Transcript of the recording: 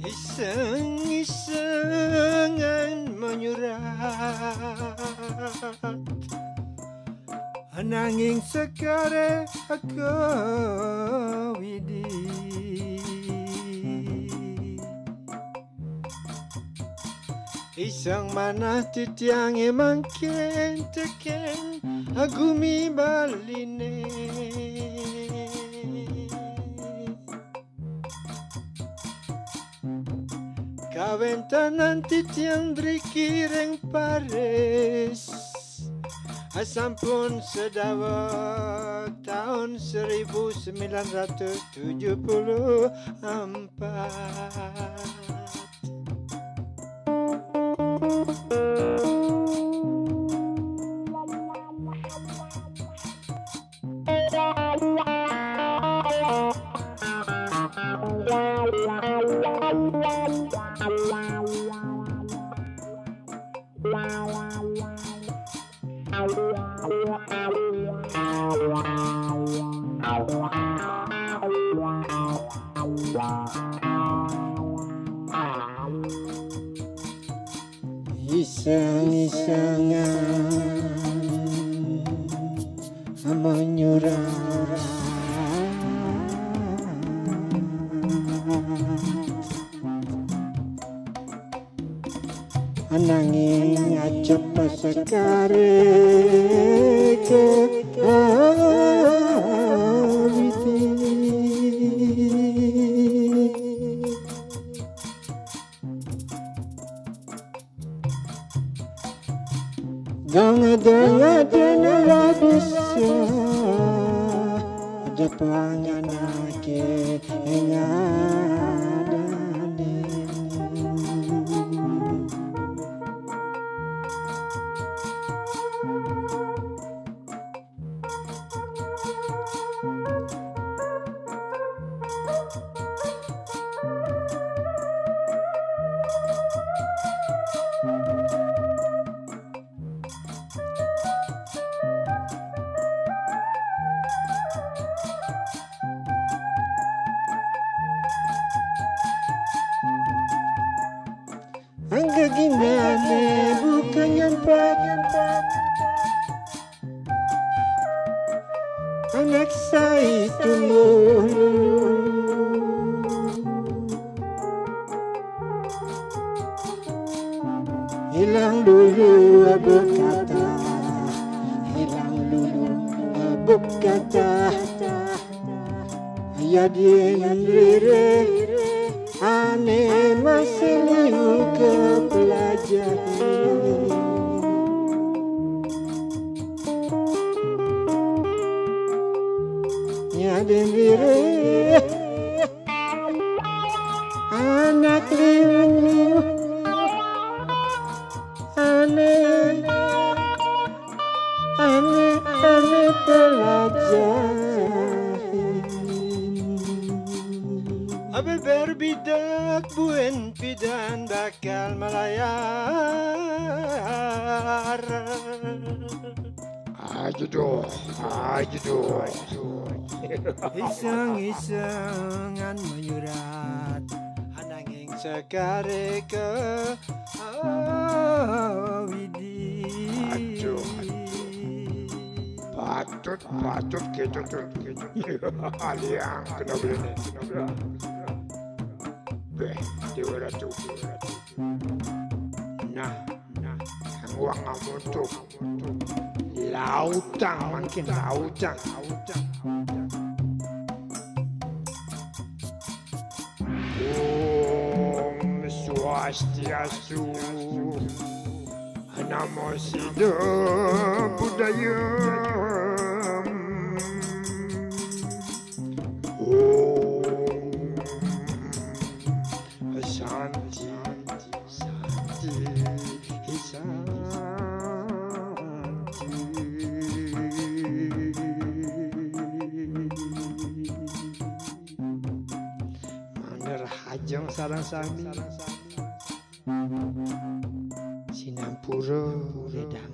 Iseng-isengan menyurat, nanging sekare aku widi. Isang manah titiange mangken teken agumi baline. Kawentanan titiang drikireng pares, sampun sedawat tahun 1974. Iseng-isengan menyurat, nanging acep sekare kawiti. Ganga-ganga nara bisa ada panganake ngadane. Angga gimana bukan nyempat anak saya tumbuh hilang dulu abu kata, hilang dulu abu kata. Ya dengan rere aneh masih liu ke pelajaran. Ya dengan rere anak liu aneh pelajaran. Abel berbidak buen pidan bakal melayar. Aduh. Iseng-isengan menyurat ananging sekare ke Widi. Patut gitu tuh. Aliang kena beli nih. Diwara tuh. Nah, uang kamu tuh lautan makin lautan. Om Swastiastu, Namo Buddhaya Budaya. Santi. Maner hajeng sareng sami. Sinampura reda